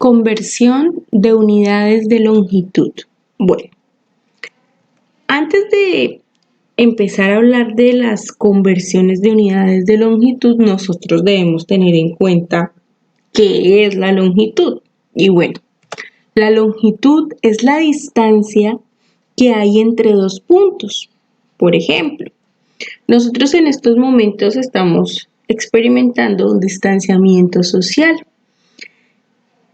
Conversión de unidades de longitud. Bueno, antes de empezar a hablar de las conversiones de unidades de longitud, nosotros debemos tener en cuenta qué es la longitud. Y bueno, la longitud es la distancia que hay entre dos puntos. Por ejemplo, nosotros en estos momentos estamos experimentando un distanciamiento social.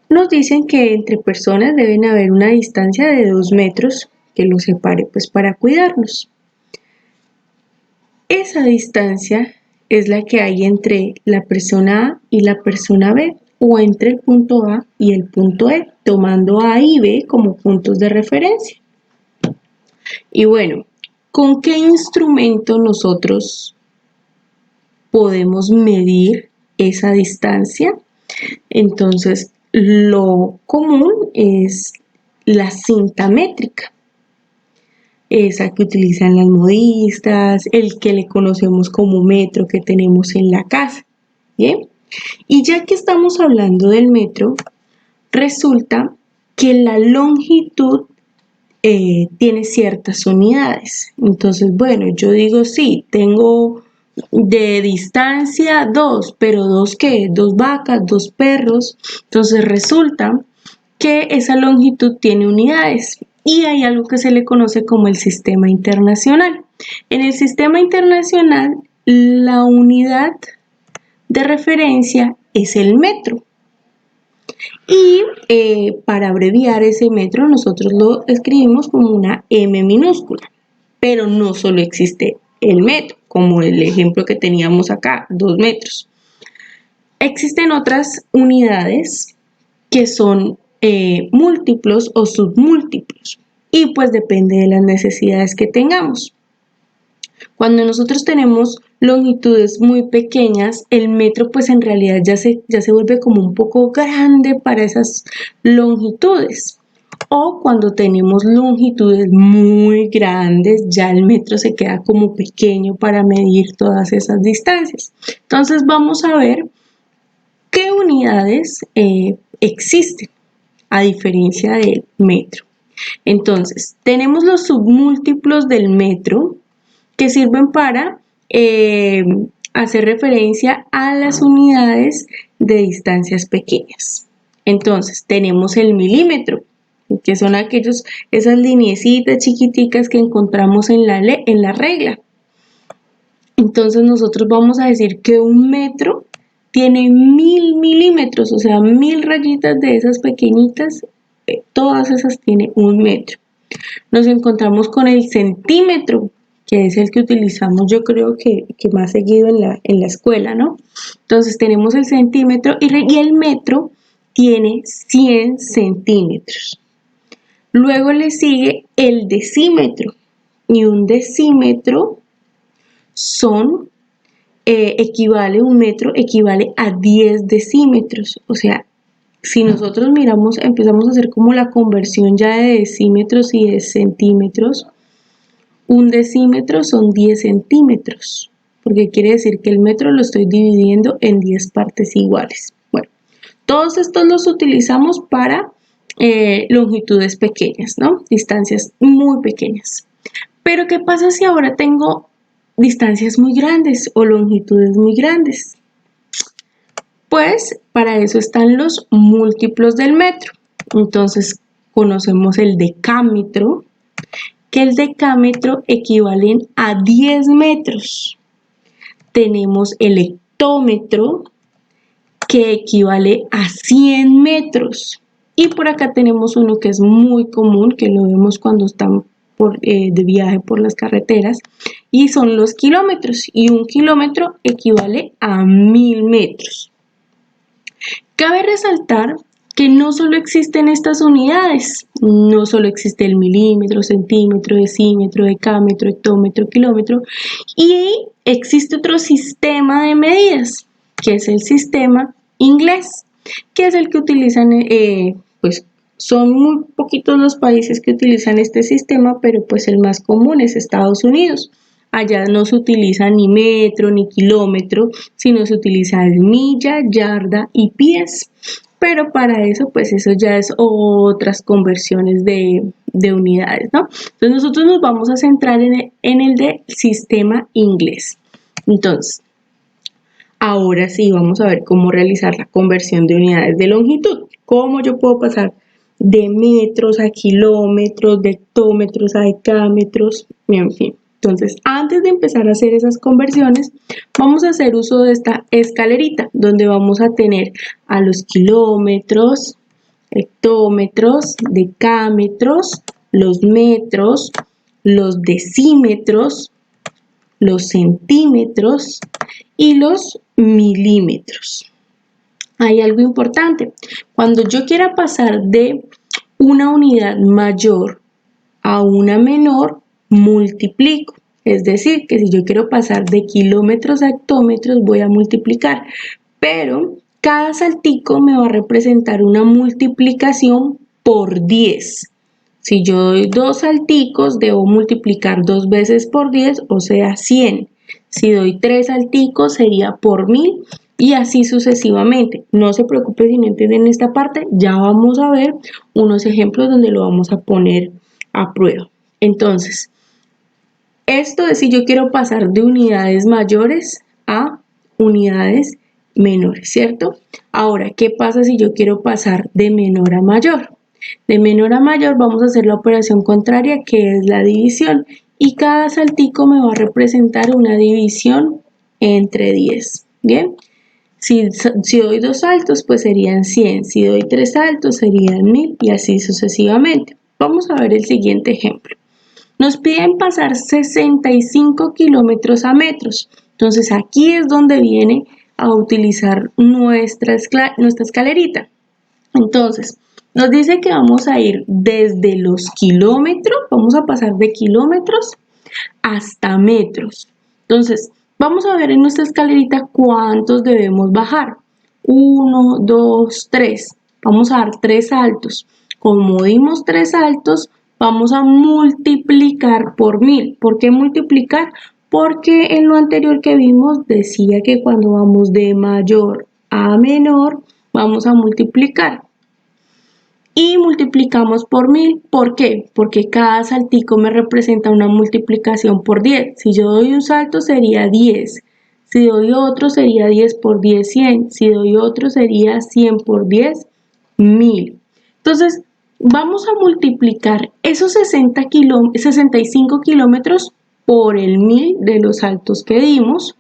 Nos dicen que entre personas deben haber una distancia de 2 metros que los separe pues para cuidarnos. Esa distancia es la que hay entre la persona A y la persona B, o entre el punto A y el punto E, tomando A y B como puntos de referencia. Y bueno, ¿con qué instrumento nosotros podemos medir esa distancia? Entonces, lo común es la cinta métrica, esa que utilizan las modistas, el que le conocemos como metro que tenemos en la casa, ¿bien? Y ya que estamos hablando del metro, resulta que la longitud tiene ciertas unidades. Entonces, bueno, yo digo, sí, tengo de distancia 2, pero ¿2 qué? 2 vacas, 2 perros. Entonces resulta que esa longitud tiene unidades y hay algo que se le conoce como el sistema internacional. En el sistema internacional, la unidad de referencia es el metro. Y para abreviar ese metro nosotros lo escribimos como una M minúscula. Pero no solo existe el metro, como el ejemplo que teníamos acá, 2 metros. Existen otras unidades que son múltiplos o submúltiplos, y pues depende de las necesidades que tengamos. Cuando nosotros tenemos longitudes muy pequeñas, el metro pues en realidad ya se vuelve como un poco grande para esas longitudes. O cuando tenemos longitudes muy grandes, ya el metro se queda como pequeño para medir todas esas distancias. Entonces vamos a ver qué unidades existen a diferencia del metro. Entonces, tenemos los submúltiplos del metro que sirven para hacer referencia a las unidades de distancias pequeñas. Entonces, tenemos el milímetro, que son esas lineecitas chiquiticas que encontramos en la regla. Entonces, nosotros vamos a decir que un metro tiene 1000 milímetros, o sea, 1000 rayitas de esas pequeñitas, todas esas tienen un metro. Nos encontramos con el centímetro, que es el que utilizamos yo creo que más seguido en la escuela, ¿no? Entonces tenemos el centímetro y el metro tiene 100 centímetros. Luego le sigue el decímetro, y un decímetro un metro equivale a 10 decímetros, o sea, si nosotros empezamos a hacer como la conversión ya de decímetros y de centímetros, un decímetro son 10 centímetros, porque quiere decir que el metro lo estoy dividiendo en 10 partes iguales. Bueno, todos estos los utilizamos para longitudes pequeñas, ¿no? Distancias muy pequeñas. Pero ¿qué pasa si ahora tengo distancias muy grandes o longitudes muy grandes? Pues para eso están los múltiplos del metro. Entonces conocemos el decámetro, que el decámetro equivale a 10 metros. Tenemos el hectómetro, que equivale a 100 metros. Y por acá tenemos uno que es muy común, que lo vemos cuando están de viaje por las carreteras, y son los kilómetros. Y un kilómetro equivale a 1000 metros. Cabe resaltar que no solo existen estas unidades, no solo existe el milímetro, centímetro, decímetro, decámetro, hectómetro, kilómetro, y existe otro sistema de medidas, que es el sistema inglés, que es el que utilizan, pues son muy poquitos los países que utilizan este sistema, pero pues el más común es Estados Unidos. Allá no se utiliza ni metro ni kilómetro, sino se utiliza milla, yarda y pies. pero para eso, pues eso ya es otras conversiones de unidades, ¿no? Entonces nosotros nos vamos a centrar en el de sistema inglés. Entonces, ahora sí vamos a ver cómo realizar la conversión de unidades de longitud. ¿Cómo yo puedo pasar de metros a kilómetros, de hectómetros a decámetros, en fin? Entonces, antes de empezar a hacer esas conversiones, vamos a hacer uso de esta escalerita, donde vamos a tener a los kilómetros, hectómetros, decámetros, los metros, los decímetros, los centímetros y los milímetros. Hay algo importante. Cuando yo quiera pasar de una unidad mayor a una menor, multiplico. Es decir, que si yo quiero pasar de kilómetros a hectómetros, voy a multiplicar. Pero cada saltico me va a representar una multiplicación por 10. Si yo doy 2 salticos, debo multiplicar 2 veces por 10, o sea, 100. Si doy 3 salticos, sería por 1000 y así sucesivamente. No se preocupe si no entienden esta parte, ya vamos a ver unos ejemplos donde lo vamos a poner a prueba. Entonces, esto es si yo quiero pasar de unidades mayores a unidades menores, ¿cierto? Ahora, ¿qué pasa si yo quiero pasar de menor a mayor? De menor a mayor vamos a hacer la operación contraria, que es la división, y cada saltico me va a representar una división entre 10, ¿bien? Si doy 2 saltos, pues serían 100, si doy 3 saltos serían 1000 y así sucesivamente. Vamos a ver el siguiente ejemplo. Nos piden pasar 65 kilómetros a metros. Entonces aquí es donde viene a utilizar nuestra escalerita. Entonces, nos dice que vamos a ir desde los kilómetros, vamos a pasar de kilómetros hasta metros. Entonces, vamos a ver en nuestra escalerita cuántos debemos bajar. 1, 2, 3. Vamos a dar 3 saltos. Como dimos 3 saltos, vamos a multiplicar por 1000. ¿Por qué multiplicar? Porque en lo anterior que vimos decía que cuando vamos de mayor a menor, vamos a multiplicar. Y multiplicamos por 1000. ¿Por qué? Porque cada saltico me representa una multiplicación por 10. Si yo doy un salto sería 10. Si doy otro sería 10 por 10, 100. Si doy otro sería 100 por 10, 1000. Entonces, vamos a multiplicar esos 65 kilómetros por el 1000 de los saltos que dimos.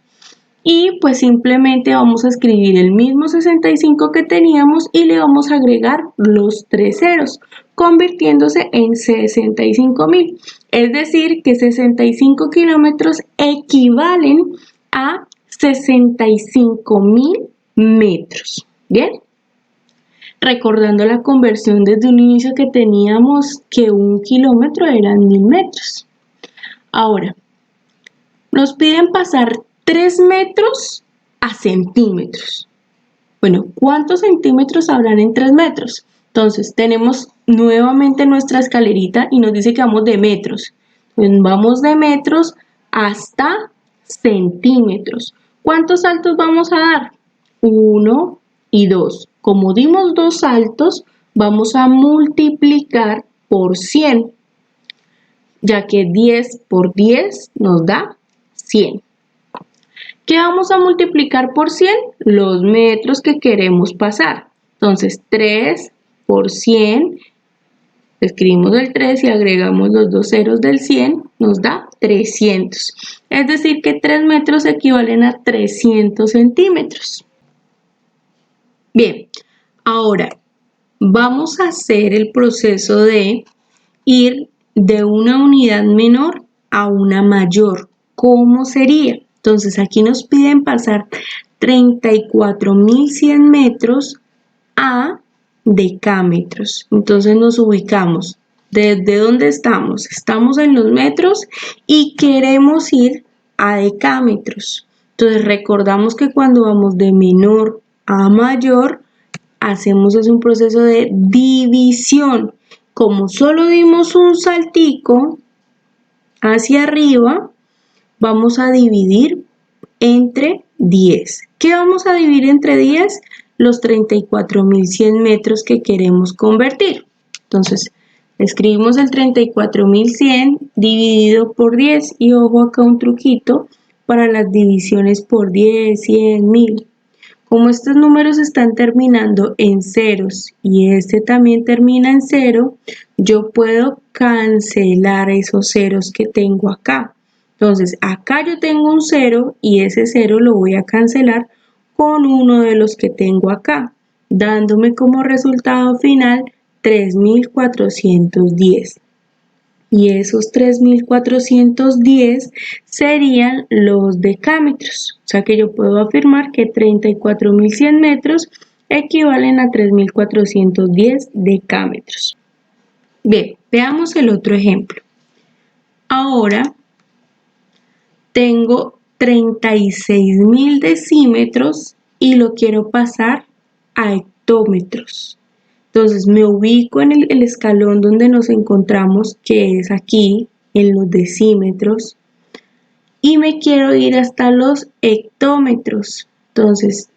Y pues simplemente vamos a escribir el mismo 65 que teníamos y le vamos a agregar los 3 ceros, convirtiéndose en 65.000. Es decir, que 65 kilómetros equivalen a 65.000 metros. ¿Bien? Recordando la conversión desde un inicio que teníamos que 1 kilómetro eran 1000 metros. Ahora, nos piden pasar 3 metros a centímetros. Bueno, ¿cuántos centímetros habrán en 3 metros? Entonces, tenemos nuevamente nuestra escalerita y nos dice que vamos de metros. Pues vamos de metros hasta centímetros. ¿Cuántos saltos vamos a dar? 1 y 2. Como dimos 2 saltos, vamos a multiplicar por 100, ya que 10 por 10 nos da 100. ¿Qué vamos a multiplicar por 100? Los metros que queremos pasar. Entonces, 3 por 100, escribimos el 3 y agregamos los 2 ceros del 100, nos da 300. Es decir, que 3 metros equivalen a 300 centímetros. Bien, ahora vamos a hacer el proceso de ir de una unidad menor a una mayor. ¿Cómo sería? Entonces aquí nos piden pasar 34.100 metros a decámetros. Entonces nos ubicamos. ¿Desde dónde estamos? Estamos en los metros y queremos ir a decámetros. Entonces recordamos que cuando vamos de menor a mayor, hacemos un proceso de división. Como solo dimos un saltico hacia arriba, vamos a dividir entre 10. ¿Qué vamos a dividir entre 10? los 34.100 metros que queremos convertir. Entonces, escribimos el 34.100 dividido por 10 y ojo acá un truquito para las divisiones por 10, 100, 1000. Como estos números están terminando en ceros y este también termina en 0, yo puedo cancelar esos ceros que tengo acá. Entonces, acá yo tengo un 0 y ese 0 lo voy a cancelar con uno de los que tengo acá, dándome como resultado final 3.410. Y esos 3.410 serían los decámetros. O sea que yo puedo afirmar que 34.100 metros equivalen a 3.410 decámetros. Bien, veamos el otro ejemplo. Ahora tengo 36.000 decímetros y lo quiero pasar a hectómetros. Entonces me ubico en el escalón donde nos encontramos, que es aquí, en los decímetros, y me quiero ir hasta los hectómetros. Entonces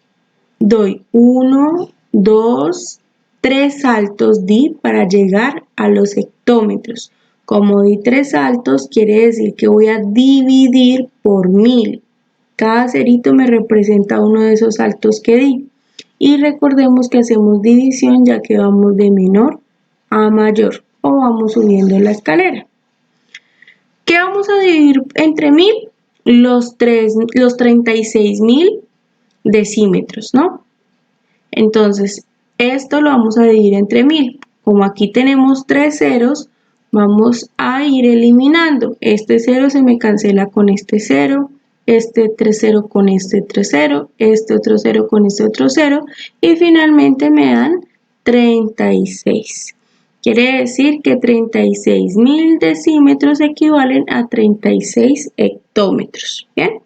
doy 1, 2, 3 saltos di para llegar a los hectómetros. Como di 3 saltos, quiere decir que voy a dividir por 1000. Cada cerito me representa uno de esos saltos que di. Y recordemos que hacemos división ya que vamos de menor a mayor o vamos subiendo la escalera. ¿Qué vamos a dividir entre 1000? Los 36.000 decímetros, ¿no? Entonces, esto lo vamos a dividir entre 1000. Como aquí tenemos 3 ceros, vamos a ir eliminando. Este 0 se me cancela con este 0. Este 3,0 con este 3,0, este otro 0 con este otro 0 y finalmente me dan 36. Quiere decir que 36.000 decímetros equivalen a 36 hectómetros. ¿Bien?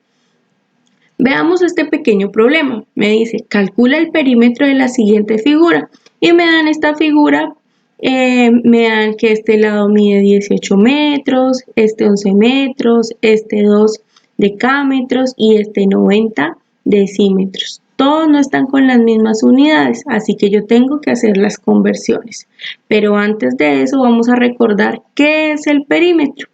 Veamos este pequeño problema. Me dice, calcula el perímetro de la siguiente figura y me dan esta figura. Me dan que este lado mide 18 metros, este 11 metros, este 2 decámetros y este 90 decímetros. Todos no están con las mismas unidades, así que yo tengo que hacer las conversiones. Pero antes de eso vamos a recordar qué es el perímetro.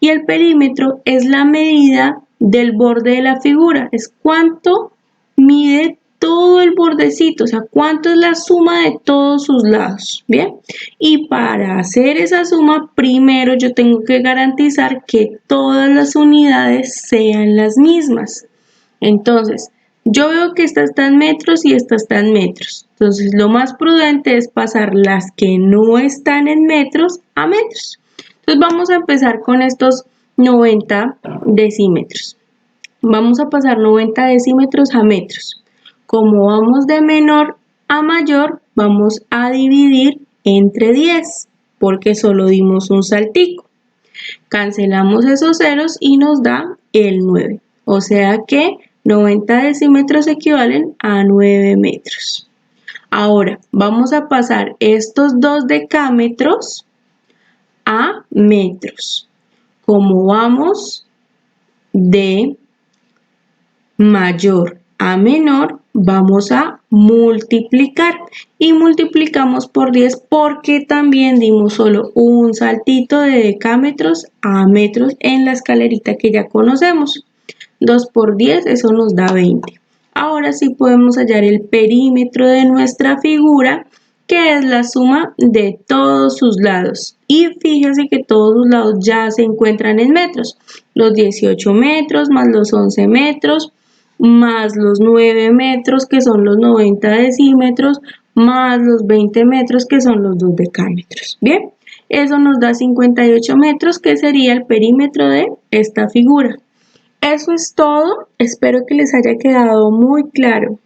Y el perímetro es la medida del borde de la figura, es cuánto mide todo el bordecito, o sea, cuánto es la suma de todos sus lados, ¿bien? Y para hacer esa suma, primero yo tengo que garantizar que todas las unidades sean las mismas. Entonces, yo veo que esta está en metros y esta está en metros. Entonces, lo más prudente es pasar las que no están en metros a metros. Entonces, vamos a empezar con estos 90 decímetros. Vamos a pasar 90 decímetros a metros. Como vamos de menor a mayor, vamos a dividir entre 10, porque solo dimos un saltico. Cancelamos esos ceros y nos da el 9. O sea que 90 decímetros equivalen a 9 metros. Ahora, vamos a pasar estos 2 decámetros a metros. Como vamos de mayor a menor, vamos a multiplicar y multiplicamos por 10 porque también dimos solo un saltito de decámetros a metros en la escalerita que ya conocemos. 2 por 10, eso nos da 20. Ahora sí podemos hallar el perímetro de nuestra figura, que es la suma de todos sus lados. Y fíjense que todos sus lados ya se encuentran en metros. Los 18 metros más los 11 metros, más los 9 metros que son los 90 decímetros, más los 20 metros que son los 2 decámetros. Bien, eso nos da 58 metros que sería el perímetro de esta figura. Eso es todo, espero que les haya quedado muy claro.